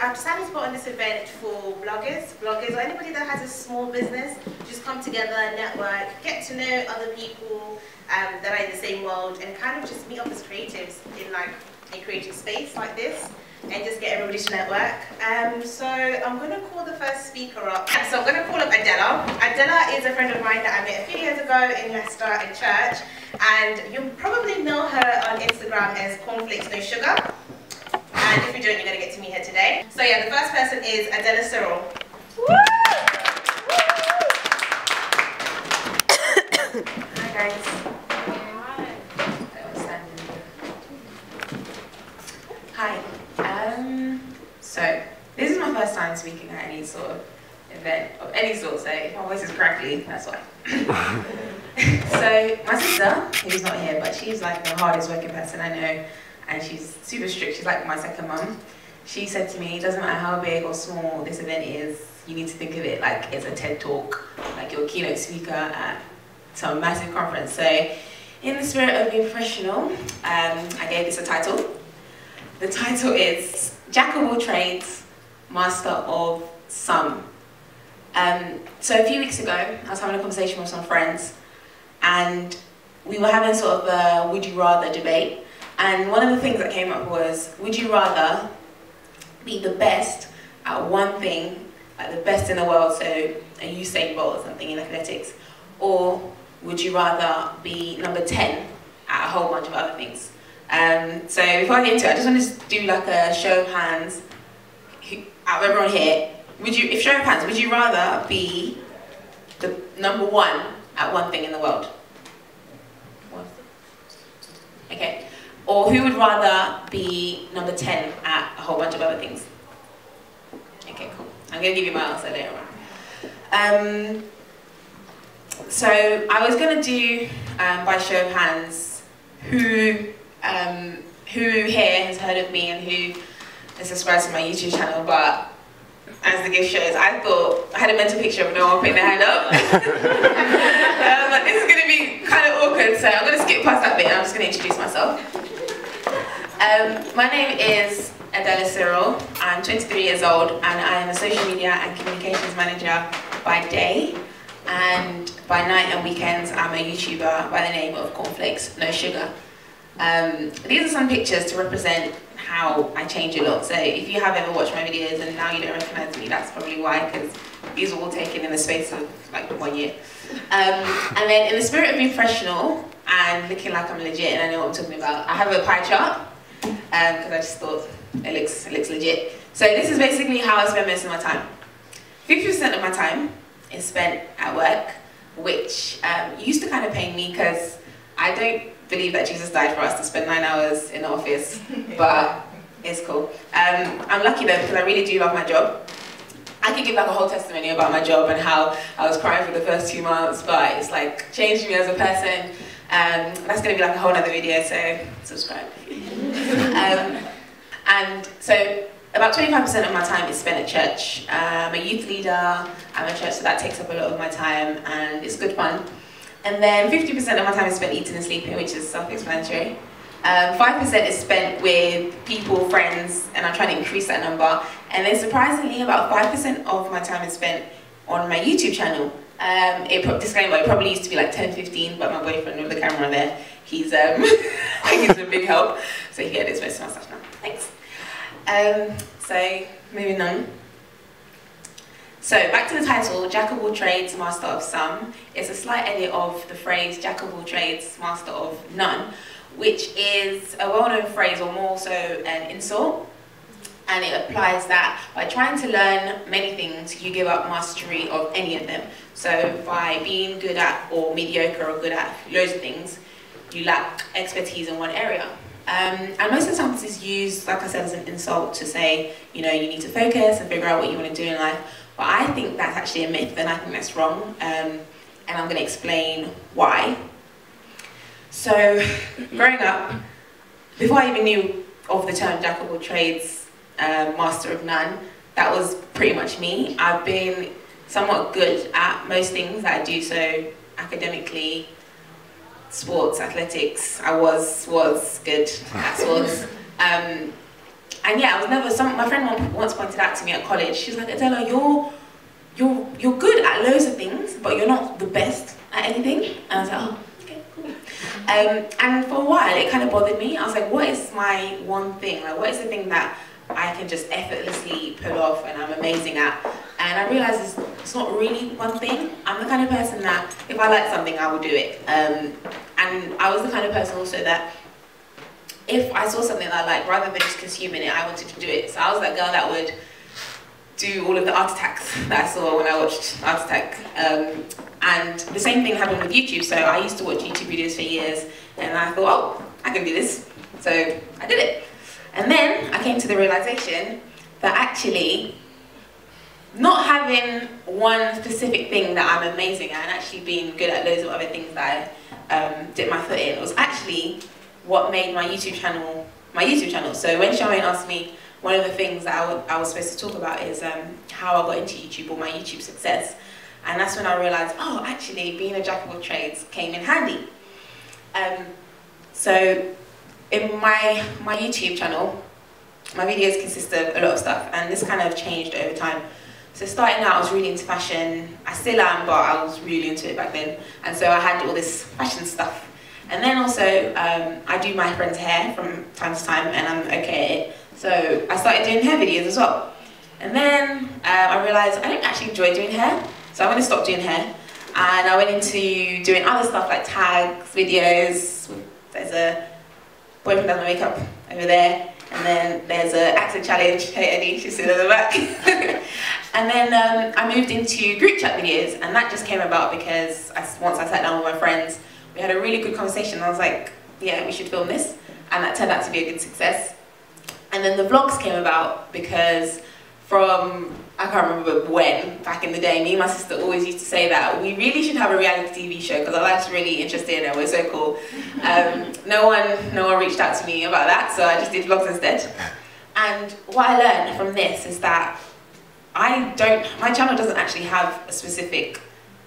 I've decided to put on this event for bloggers, or anybody that has a small business. Just come together, network, get to know other people that are in the same world, and kind of just meet up as creatives in like a creative space like this, and just get everybody to network. So I'm going to call the first speaker up. So I'm going to call up Adella. Adella is a friend of mine that I met a few years ago in Leicester in church, and you probably know her on Instagram as Cornflakesnosugar. And if you don't, you're going to get to meet her today. So yeah, the first person is Adella. Hi guys. Hi. So this is my first time speaking at any sort of event of any sort, so if my voice is crackly, that's why. So my sister, who's not here, but she's like the hardest working person I know, and she's super strict. She's like my second mum. She said to me, it doesn't matter how big or small this event is, you need to think of it like it's a TED Talk, like you're a keynote speaker at some massive conference. So in the spirit of being professional, I gave this a title. The title is Jack of all trades, master of some. So a few weeks ago, I was having a conversation with some friends, and we were having sort of a would you rather debate. And one of the things that came up was, would you rather be the best at one thing, like the best in the world, so a Usain Bolt or something in athletics, or would you rather be number 10 at a whole bunch of other things? So before I get into it, I just want to do like a show of hands out of everyone here. If show of hands, would you rather be the number 1 at one thing in the world? Okay. Or who would rather be number 10 at a whole bunch of other things? Okay, cool. I'm going to give you my answer later on. So I was going to do, by show of hands, who here has heard of me and who has subscribed to my YouTube channel, but as the gift shows, I thought I had a mental picture of no one putting their hand up. But this is going to be kind of awkward, so I'm going to skip past that bit and I'm just going to introduce myself. My name is Adella. I'm 23 years old and I am a social media and communications manager by day, and by night and weekends I'm a YouTuber by the name of Cornflakesnosugar. These are some pictures to represent how I change a lot. So if you have ever watched my videos and now you don't recognize me, that's probably why, because these are all taken in the space of like 1 year. And then in the spirit of being professional and looking like I'm legit and I know what I'm talking about, I have a pie chart because I just thought it looks legit. So this is basically how I spend most of my time. 50% of my time is spent at work, which used to kind of pain me because I don't believe that Jesus died for us to spend 9 hours in the office, but it's cool. I'm lucky though because I really do love my job. I could give like a whole testimony about my job and how I was crying for the first 2 months, but it's like changed me as a person. That's going to be like a whole other video, so subscribe. And so about 25% of my time is spent at church. I'm a youth leader, I'm at church, so that takes up a lot of my time and it's good fun. And then 50% of my time is spent eating and sleeping, which is self-explanatory. 5% is spent with people, friends, and I'm trying to increase that number. And then surprisingly, about 5% of my time is spent on my YouTube channel. Disclaimer, it probably used to be like 10, 15, but my boyfriend with the camera there, he's a big help. So he edits most of my stuff now. Thanks. So moving on. So back to the title, Jack of all trades, master of some. It's a slight edit of the phrase Jack of all trades, master of none, which is a well-known phrase, or more so an insult. And it applies that by trying to learn many things, you give up mastery of any of them. So by being good at or mediocre or good at loads of things, you lack expertise in one area. And most of the time this is used, like I said, as an insult to say, you know, you need to focus and figure out what you want to do in life. But I think that's actually a myth and I think that's wrong. And I'm going to explain why. So growing up, before I even knew of the term Jack of all trades, master of none, that was pretty much me. I've been somewhat good at most things that I do, so academically, sports, athletics, I was good at sports. And yeah, I was never, my friend once pointed out to me at college, she was like, Adella, you're good at loads of things, but you're not the best at anything. And I was like, oh, okay, cool. And for a while, it kind of bothered me. I was like, what is my one thing? Like, what is the thing that I can just effortlessly pull off and I'm amazing at? And I realized it's not really one thing. I'm the kind of person that if I like something, I will do it. And I was the kind of person also that if I saw something that I liked, rather than just consuming it, I wanted to do it. So I was that girl that would do all of the art attacks that I saw when I watched Art Attack. And the same thing happened with YouTube. So I used to watch YouTube videos for years, and I thought, oh, I can do this. So I did it. And then I came to the realization that actually, not having one specific thing that I'm amazing at and actually being good at loads of other things that I dipped my foot in was actually what made my YouTube channel my YouTube channel. So when Charmaine asked me, one of the things that I was supposed to talk about is how I got into YouTube or my YouTube success. And that's when I realized, oh, actually being a jack of all trades came in handy. So in my YouTube channel, my videos consist of a lot of stuff, and this kind of changed over time. So starting out, I was really into fashion. I still am, but I was really into it back then. And so I had all this fashion stuff. And then also, I do my friend's hair from time to time, and I'm okay at it. So I started doing hair videos as well. And then I realized I didn't actually enjoy doing hair, so I'm going to stop doing hair. And I went into doing other stuff like tags, videos. There's a boyfriend does my makeup over there. And then there's an accent challenge. Hey Eddie, she's sitting at the back. And then I moved into group chat videos, and that just came about because once I sat down with my friends, we had a really good conversation. I was like, yeah, we should film this. And that turned out to be a good success. And then the vlogs came about because from, I can't remember when, back in the day, me and my sister always used to say that we really should have a reality TV show because our life's really interesting and we're so cool. No one reached out to me about that, so I just did vlogs instead. And what I learned from this is that my channel doesn't actually have a specific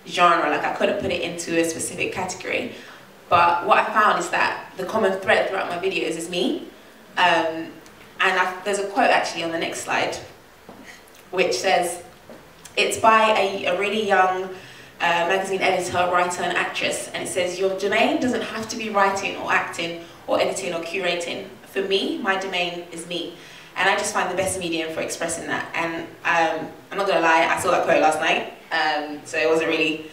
genre, like I couldn't put it into a specific category. But what I found is that the common thread throughout my videos is me. There's a quote actually on the next slide, which says, it's by a really young magazine editor, writer and actress, and it says, your domain doesn't have to be writing or acting or editing or curating. For me, my domain is me. And I just find the best medium for expressing that. And I'm not gonna lie, I saw that quote last night, so it wasn't really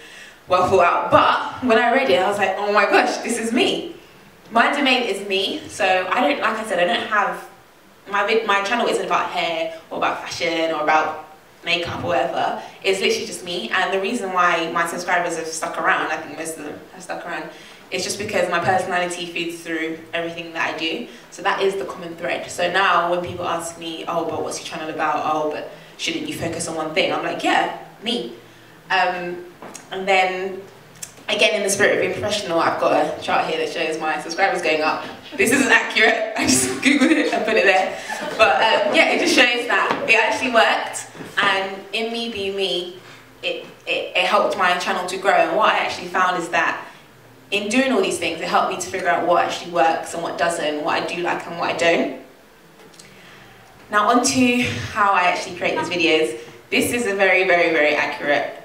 well thought out. But when I read it, I was like, oh my gosh, this is me. My domain is me, so I don't, like I said, I don't have, my channel isn't about hair or about fashion or about makeup or whatever. It's literally just me, and the reason why my subscribers have stuck around, I think most of them have stuck around, is just because my personality feeds through everything that I do. So that is the common thread. So now when people ask me, oh, but what's your channel about? Oh, but shouldn't you focus on one thing? I'm like, yeah, me. And then, again, in the spirit of being professional, I've got a chart here that shows my subscribers going up. This isn't accurate, I just googled it and put it there. But yeah, it just shows that it actually worked, and in me being me, it helped my channel to grow. And what I actually found is that in doing all these things, it helped me to figure out what actually works and what doesn't, what I do like and what I don't. Now on to how I actually create these videos. This is a very, very, very accurate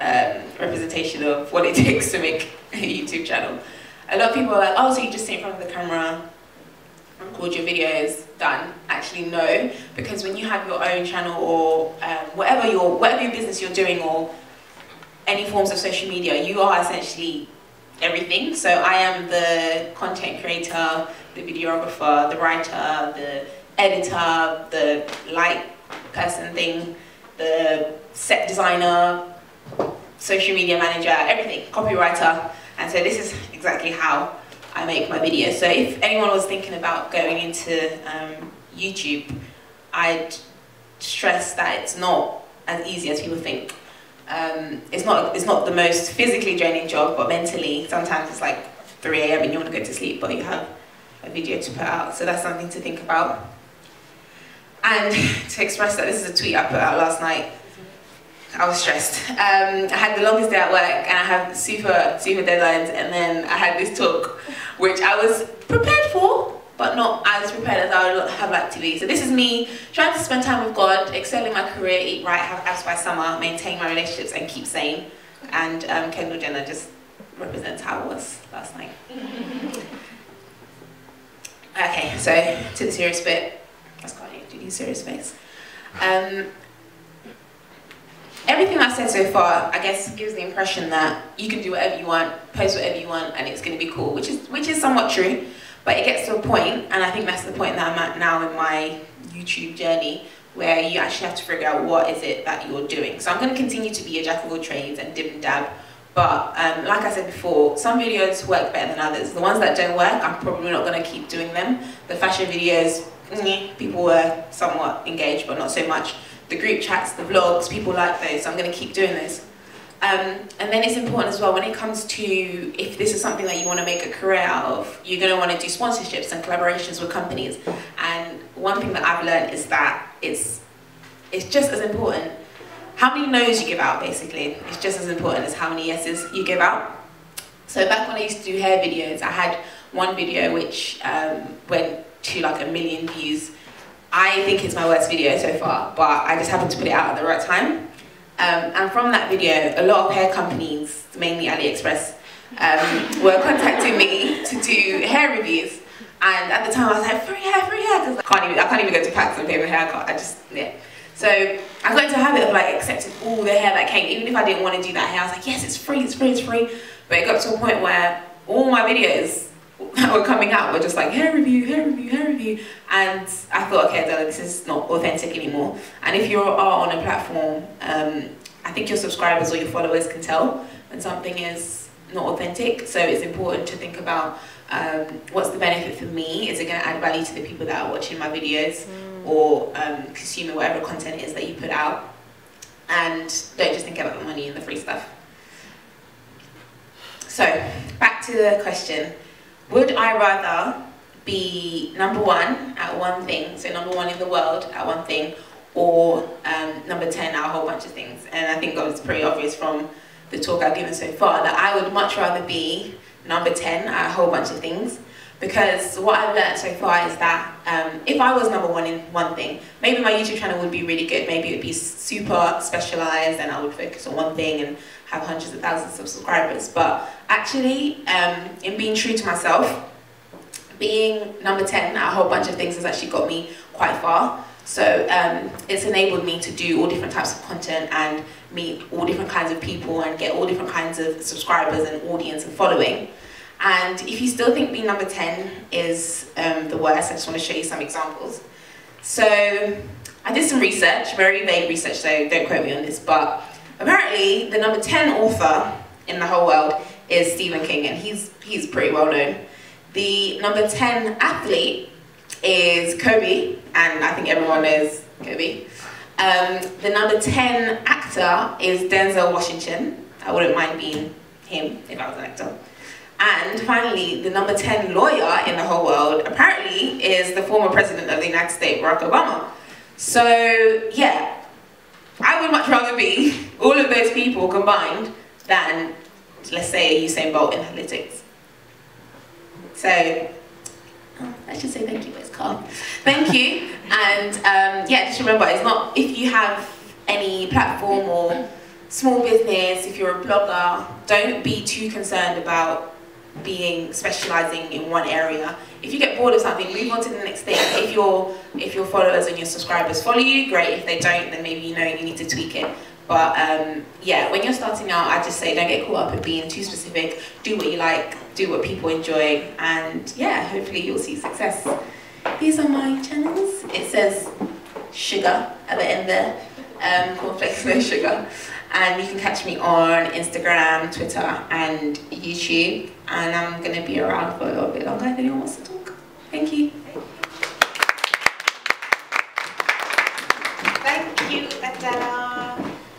representation of what it takes to make a YouTube channel. A lot of people are like, oh, so you just sit in front of the camera, record your videos, done. Actually, no, because when you have your own channel or whatever your business you're doing or any forms of social media, you are essentially everything. So I am the content creator, the videographer, the writer, the editor, the light person thing, the set designer, social media manager, everything, copywriter. And so this is exactly how I make my videos. So if anyone was thinking about going into YouTube, I'd stress that it's not as easy as people think. It's not the most physically draining job, but mentally, sometimes it's like 3 AM and you want to go to sleep, but you have a video to put out. So that's something to think about. And to express that, this is a tweet I put out last night. I was stressed. I had the longest day at work, and I have super deadlines, and then I had this talk, which I was prepared for, but not as prepared as I would have liked to be. So this is me trying to spend time with God, excel in my career, eat right, have abs by summer, maintain my relationships and keep sane. And Kendall Jenner just represents how I was last night. Okay, so to the serious bit. That's quite it, do these serious bits. Everything I've said so far, I guess, gives the impression that you can do whatever you want, post whatever you want, and it's going to be cool, which is somewhat true. But it gets to a point, and I think that's the point that I'm at now in my YouTube journey, where you actually have to figure out what is it that you're doing. So I'm going to continue to be a jack of all trades and dib and dab. But like I said before, some videos work better than others. The ones that don't work, I'm probably not going to keep doing them. The fashion videos, people were somewhat engaged, but not so much. The group chats, the vlogs, people like those, so I'm going to keep doing those. And then it's important as well when it comes to, if this is something that you want to make a career out of, you're going to want to do sponsorships and collaborations with companies. And one thing that I've learned is that it's just as important. How many no's you give out, basically, is just as important as how many yeses you give out. So back when I used to do hair videos, I had one video which went to like 1 million views. I think it's my worst video so far, but I just happened to put it out at the right time. And from that video, a lot of hair companies, mainly AliExpress, were contacting me to do hair reviews. And at the time I was like, free hair, because I can't even go to Packs and pay my haircut. Yeah. So I got into a habit of like accepting all the hair that came. Even if I didn't want to do that hair, I was like, yes, it's free, it's free, it's free. But it got to a point where all my videos that were coming out were just like hair review, hair review, hair review. And I thought, okay, Adella, this is not authentic anymore. And if you are on a platform, I think your subscribers or your followers can tell when something is not authentic. So it's important to think about what's the benefit for me? Is it going to add value to the people that are watching my videos or consuming whatever content it is that you put out? And don't just think about the money and the free stuff. So back to the question. Would I rather be #1 at one thing, so #1 in the world at one thing, or number 10 at a whole bunch of things? And I think it's pretty obvious from the talk I've given so far that I would much rather be number 10 at a whole bunch of things, because what I've learned so far is that if I was #1 in one thing, maybe my YouTube channel would be really good, maybe it would be super specialized and I would focus on one thing and have hundreds of thousands of subscribers. But actually, in being true to myself, being number 10 at a whole bunch of things has actually got me quite far. So it's enabled me to do all different types of content and meet all different kinds of people and get all different kinds of subscribers and audience and following. And if you still think being number 10 is the worst, I just want to show you some examples. So I did some research, very vague research, so don't quote me on this, but apparently the number 10 author in the whole world is Stephen King, and he's pretty well known. The number 10 athlete is Kobe, and I think everyone knows Kobe. The number 10 actor is Denzel Washington. I wouldn't mind being him if I was an actor. And finally, the number 10 lawyer in the whole world apparently is the former president of the United States, Barack Obama. So yeah, I would much rather be all of those people combined than, let's say, Usain Bolt in athletics. So I should say thank you, but it's calm. Thank you, and yeah, just remember, it's not, if you have any platform or small business, if you're a blogger, don't be too concerned about specializing in one area. If you get bored of something, move on to the next thing. If your followers and your subscribers follow you, great. If they don't, then maybe you need to tweak it. But yeah, when you're starting out, I just say don't get caught up in being too specific. Do what you like, do what people enjoy, and yeah, hopefully you'll see success. These are my channels. It says sugar at the end there, Cornflakesnosugar. And you can catch me on Instagram, Twitter, and YouTube. And I'm going to be around for a little bit longer if anyone wants to talk.